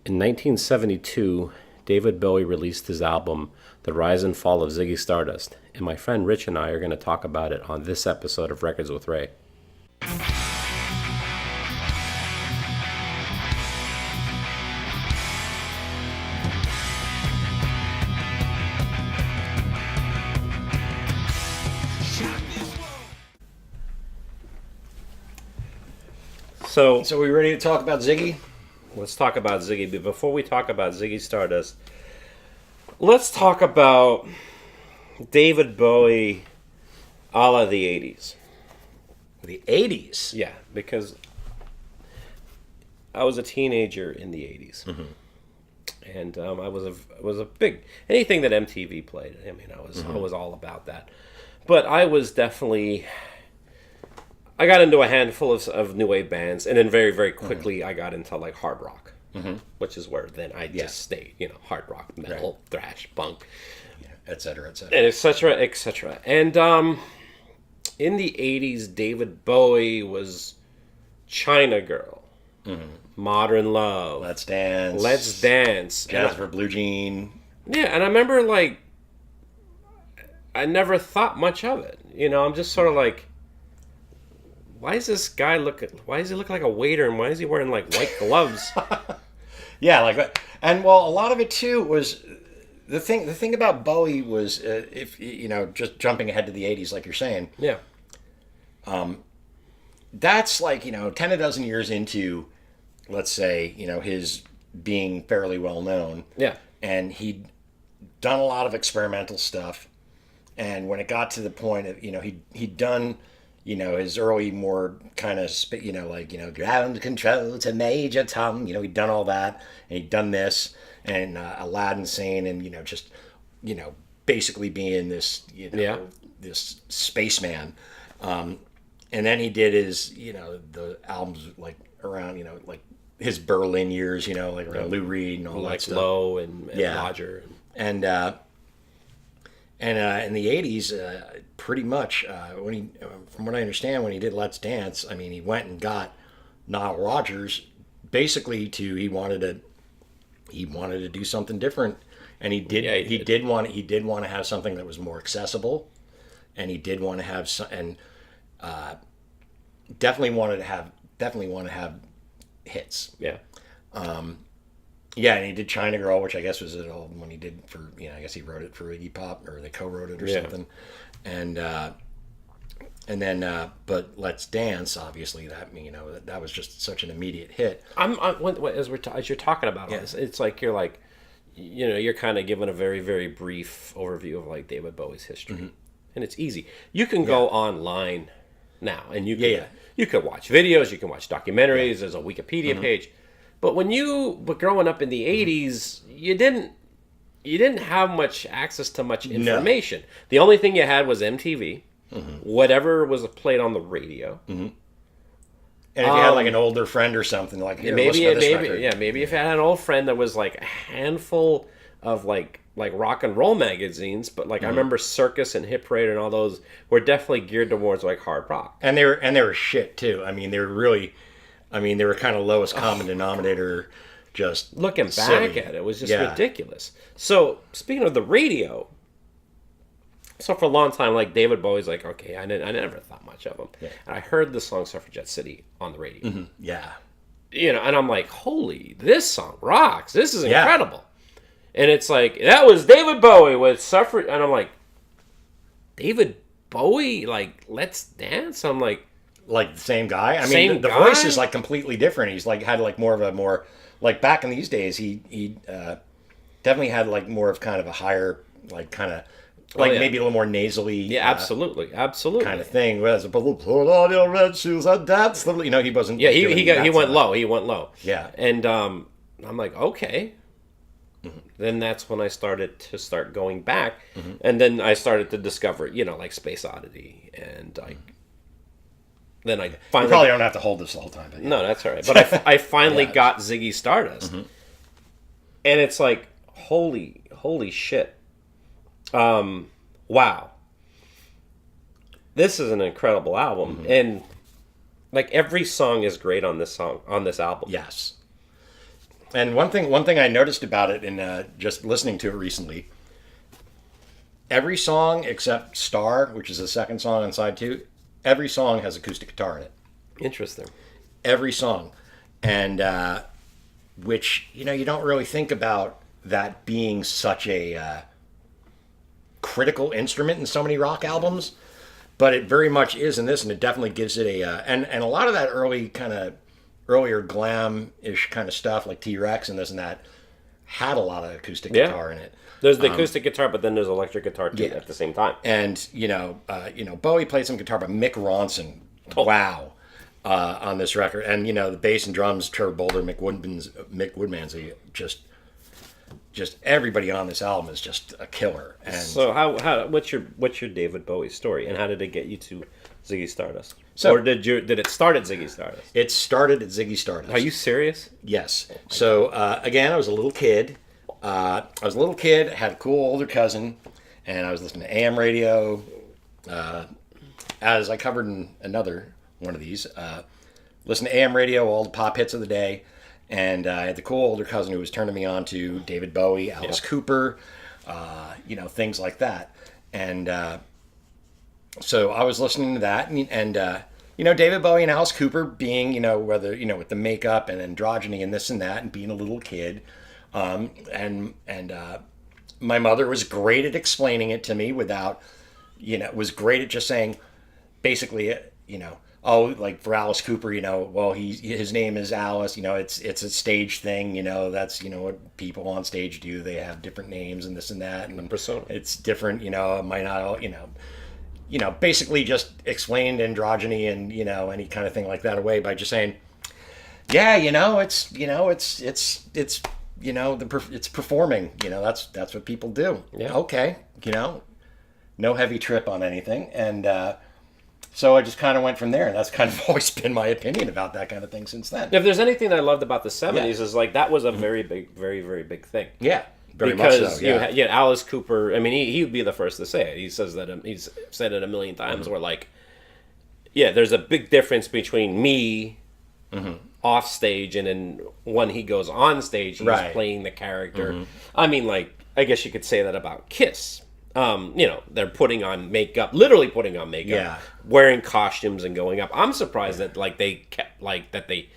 In 1972, David Bowie released his album, The Rise and Fall of Ziggy Stardust, and my friend Rich and I are going to talk about it on this episode of Records with Ray. So we ready to talk about Ziggy? Let's talk about Ziggy. But before we talk about Ziggy Stardust, let's talk about David Bowie a la the 80s. The 80s? Yeah, because I was a teenager in the 80s. Mm-hmm. And I was a big... Anything that MTV played, I mean, I was all about that. But I was definitely... I got into a handful of new wave bands, and then very, very quickly I got into like hard rock, which is where then I just stayed, hard rock, metal, thrash, punk, et cetera, et cetera. and et cetera, et cetera. And in the 80s, David Bowie was China Girl, Modern Love, Let's Dance, Jazz for Blue Jean. Yeah, and I remember like I never thought much of it. I'm just sort of like, why does this guy why does he look like a waiter, and why is he wearing like white gloves? Yeah, like that. And well, a lot of it too was the thing about Bowie was if just jumping ahead to the 80s like you're saying. Yeah. That's like, 10 a dozen years into, let's say, his being fairly well known. Yeah. And he'd done a lot of experimental stuff. And when it got to the point of, he'd done, his early more kind of, ground control to Major Tom, he'd done all that. And he'd done this and Aladdin Sane and, just, basically being this, this spaceman. And then he did his, the albums like around, like his Berlin years, like around Lou Reed and all that stuff. Low and Roger. And in the 80s, pretty much, when he, from what I understand, when he did Let's Dance, I mean, he went and got Nile Rodgers basically he wanted to do something different. And he did. Yeah, he did want to have something that was more accessible, and he did want to have definitely want to have hits. Yeah. Yeah, and he did China Girl, which I guess was it all when he did for I guess he wrote it for Iggy Pop, or they co-wrote it or something, and then but Let's Dance, obviously that was just such an immediate hit. As you're talking about all this, it's like you're kind of given a very, very brief overview of like David Bowie's history, and it's easy. You can go online now, and you can watch videos, you can watch documentaries. There's a Wikipedia page, but growing up in the 80s, you didn't have much access to much information. No. The only thing you had was MTV, whatever was played on the radio. And if you had like an older friend or something, like maybe if you had an old friend that was like a handful of like rock and roll magazines, but like I remember Circus and Hit Parade and all those were definitely geared towards like hard rock. And they were shit too. I mean, they were kind of lowest common denominator. Just looking silly. Back at it, was just ridiculous. So speaking of the radio, so for a long time, like David Bowie's like, okay, I never thought much of him, and I heard the song Suffragette City on the radio. And I'm like, holy, this song rocks. This is incredible. And it's like, that was David Bowie with Suffragette, and I'm like, David Bowie, like Let's Dance. I'm like the same guy. I mean, the voice is like completely different. He's like had like more like back in these days. He definitely had like more of kind of a higher like kind of like maybe a little more nasally. Yeah, absolutely kind of thing. Whereas put on your red shoes and dance. He wasn't. Yeah, he went low. He went low. Yeah, and I'm like, okay. Then that's when I started going back, and then I started to discover, like Space Oddity, and then I finally... You probably don't have to hold this the whole time. But no, that's all right. But I finally got Ziggy Stardust, and it's like, holy shit. Wow. This is an incredible album, and like every song is great on this album. Yes. And one thing I noticed about it in just listening to it recently, every song except Star, which is the second song on side 2, every song has acoustic guitar in it. Interesting. Every song. And which, you don't really think about that being such a critical instrument in so many rock albums, but it very much is in this, and it definitely gives it and a lot of that earlier glam-ish kind of stuff like T-Rex and this and that had a lot of acoustic guitar in it. There's the acoustic guitar, but then there's electric guitar too at the same time. And Bowie played some guitar, but Mick Ronson, wow, on this record, and the bass and drums, Trevor Bolder, Mick Woodmansey, just everybody on this album is just a killer. And so what's your David Bowie story, and how did it get you to Ziggy Stardust? Or did it start at Ziggy Stardust? It started at Ziggy Stardust. Are you serious? Yes. So again, I was a little kid. I had a cool older cousin, and I was listening to AM radio. As I covered in another one of these, listened to AM radio, all the pop hits of the day. And I had the cool older cousin who was turning me on to David Bowie, Alice Cooper, things like that. And so I was listening to that. And David Bowie and Alice Cooper being, whether, with the makeup and androgyny and this and that and being a little kid. And my mother was great at explaining it to me without, was great at just saying, basically, like for Alice Cooper, well, his name is Alice, it's a stage thing, that's, what people on stage do. They have different names and this and that. And persona. It's different, it might not, basically just explained androgyny and, any kind of thing like that away by just saying, yeah, it's it's performing, that's what people do. Yeah. Okay. No heavy trip on anything. And, so I just kind of went from there, and that's kind of always been my opinion about that kind of thing since then. If there's anything that I loved about the 70s is like that was a very big, very, very big thing. Yeah, very because much so. Yeah, you had Alice Cooper. I mean, he would be the first to say it. He says that he's said it a million times. Where like, there's a big difference between me off stage and then when he goes on stage, he's playing the character. I mean, like I guess you could say that about Kiss. They're putting on makeup, literally putting on makeup, wearing costumes and going up. I'm surprised that like they kept like that they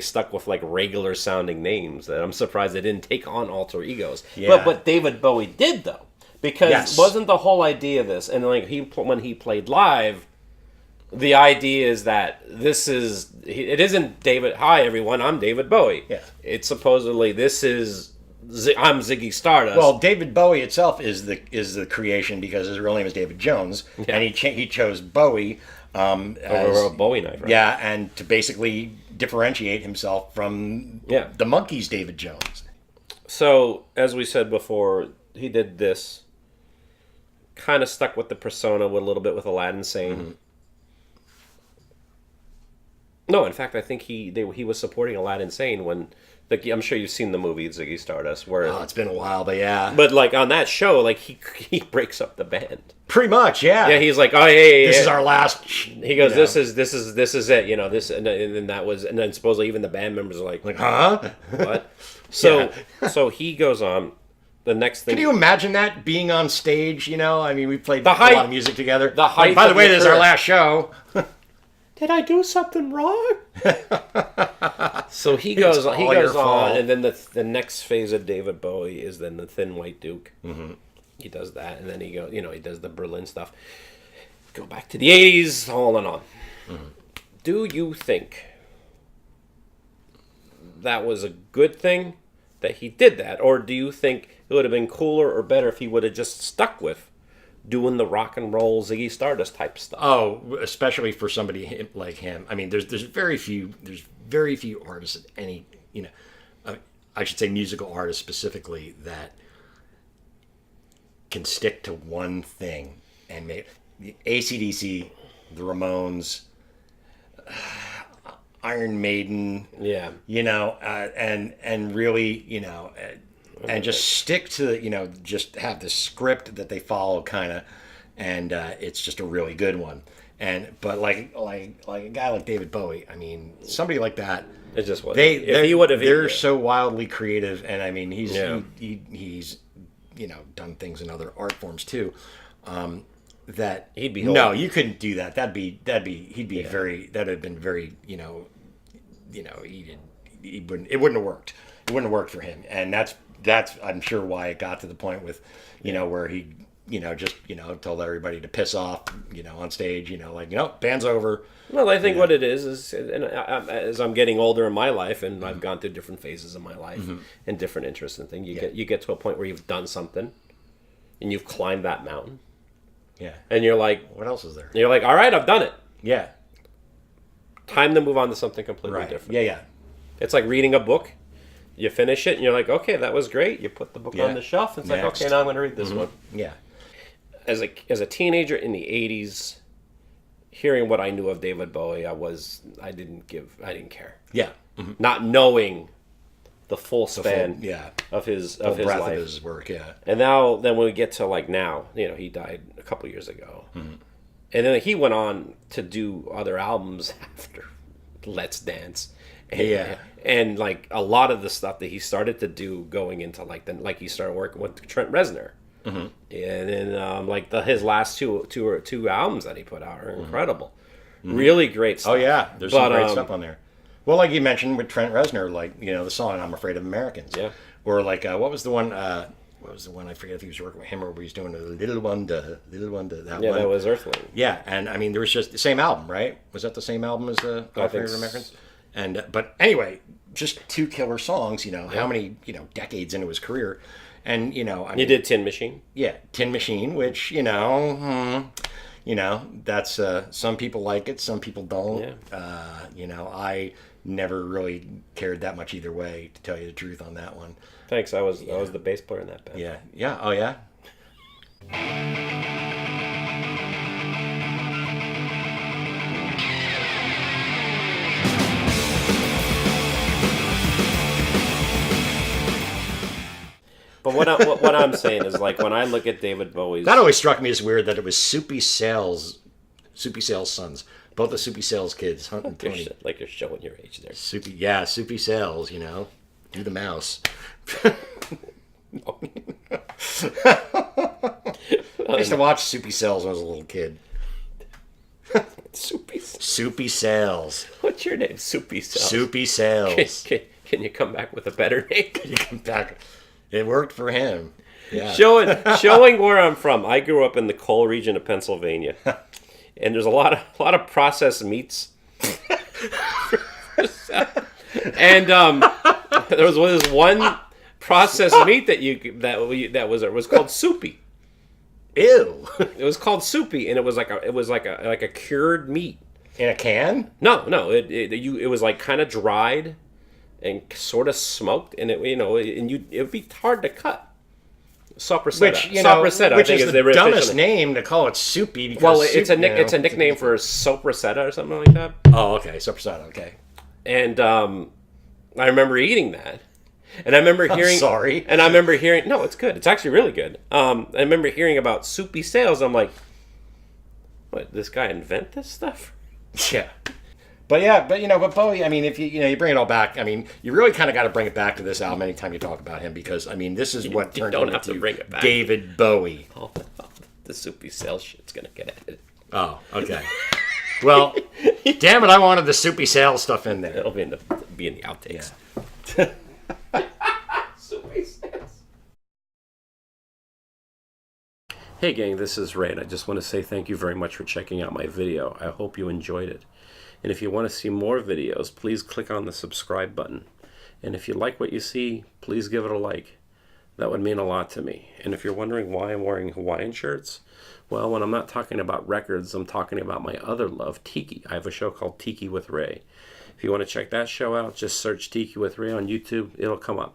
stuck with like regular sounding names. That I'm surprised they didn't take on alter egos. Yeah. But David Bowie did though, because wasn't the whole idea of this? And like when he played live, the idea is that it isn't David. Hi everyone, I'm David Bowie. Yeah. It's supposedly I'm Ziggy Stardust. Well, David Bowie itself is the creation because his real name is David Jones, and he chose Bowie as a Bowie knife, right? Yeah, and to basically differentiate himself from the Monkees' David Jones. So, as we said before, he did this, kind of stuck with the persona with a little bit with Aladdin Sane. No, in fact, I think he was supporting Aladdin Sane when. I'm sure you've seen the movie Ziggy Stardust. Where it's been a while, but yeah. But like on that show, like he breaks up the band. Pretty much, yeah. Yeah, he's like, oh yeah. This is our last. He goes, this is it. This, and then that was, and then supposedly even the band members are like, huh? What? So so he goes on. The next thing. Can you imagine that being on stage? I mean, we played a lot of music together. By the way, this is our last show. Did I do something wrong? So he goes on, and then the next phase of David Bowie is then the Thin White Duke. He does that, and then he does the Berlin stuff. Go back to the 80s, on and on. Do you think that was a good thing that he did that, or do you think it would have been cooler or better if he would have just stuck with doing the rock and roll Ziggy Stardust type stuff? Oh, especially for somebody like him. I mean, there's very few artists at any, I should say musical artists specifically, that can stick to one thing and make the AC/DC, the Ramones, Iron Maiden, and really, and just stick to, just have this script that they follow kind of, and it's just a really good one. But like a guy like David Bowie, I mean, somebody like that, It just was. They're so wildly creative, and I mean, he's done things in other art forms too. That he'd be you couldn't do that. That'd have been very it wouldn't have worked. It wouldn't have worked for him, and that's I'm sure why it got to the point with where he told everybody to piss off on stage, band's over. Well, I think what it is and as I'm getting older in my life, and I've gone through different phases in my life and different interests and things, you get to a point where you've done something and you've climbed that mountain. Yeah. And you're like, what else is there? You're like, all right, I've done it. Yeah. Time to move on to something completely different. Yeah. It's like reading a book. You finish it and you're like, okay, that was great. You put the book on the shelf. It's like, okay, now I'm going to read this one. Yeah. As a teenager in the 80s, hearing what I knew of David Bowie, I didn't care. Yeah. Not knowing the full span of his breadth life. Of his work, yeah. And then when we get to like now, he died a couple years ago. And then he went on to do other albums after Let's Dance. And like a lot of the stuff that he started to do going into like he started working with Trent Reznor. And then his last two albums that he put out are incredible. Really great stuff. Oh yeah, there's some great stuff on there. Well, like you mentioned with Trent Reznor, the song "I'm Afraid of Americans." Yeah. Or what was the one? I forget if he was working with him or he was doing a Little Wonder. That one. That was Earthling. Yeah, and I mean there was just the same album, right? Was that the same album as "I'm Afraid of Americans"? And but anyway, just two killer songs. How many decades into his career. And you did Tin Machine. Yeah, Tin Machine, which that's some people like it, some people don't. Yeah. I never really cared that much either way, to tell you the truth on that one. Thanks. I was the bass player in that band. Yeah. Yeah. Oh yeah. But what I'm saying is, like, when I look at David Bowie's... That always struck me as weird that it was Soupy Sales' sons. Both the Soupy Sales kids, Hunt and Tony. Like you're showing your age there. Soupy Sales, Do the mouse. I used to watch Soupy Sales when I was a little kid. Soupy Sales. What's your name? Soupy Sales. Soupy Sales. Can you come back with a better name? Can you come back? It worked for him. Yeah. Showing where I'm from. I grew up in the coal region of Pennsylvania, and there's a lot of processed meats. And there was one processed meat that was called Soupy. Ew. It was called Soupy, and it was like a cured meat in a can. No, it was like kind of dried and sort of smoked, and it would be hard to cut. Sopressata. Which is the dumbest name to call it Soupy. Well, it's a nickname for Sopressata or something like that. Oh, okay, Sopressata. Okay. And I remember eating that, and I remember hearing. I'm sorry. And I remember hearing. No, it's good. It's actually really good. I remember hearing about Soupy Sales. I'm like, what? This guy invent this stuff? Yeah. But Bowie, I mean, if you bring it all back, I mean, you really kind of got to bring it back to this album anytime you talk about him, because I mean, this is what turned into bring it back. David Bowie. The Soupy Sales shit's gonna get edited. Oh, okay. Well, damn it, I wanted the Soupy Sales stuff in there. It'll be in the outtakes. Yeah. Soupy Sales. Hey gang, this is Ray, and I just want to say thank you very much for checking out my video. I hope you enjoyed it. And if you want to see more videos, please click on the subscribe button. And if you like what you see, please give it a like. That would mean a lot to me. And if you're wondering why I'm wearing Hawaiian shirts, well, when I'm not talking about records, I'm talking about my other love, Tiki. I have a show called Tiki with Ray. If you want to check that show out, just search Tiki with Ray on YouTube. It'll come up.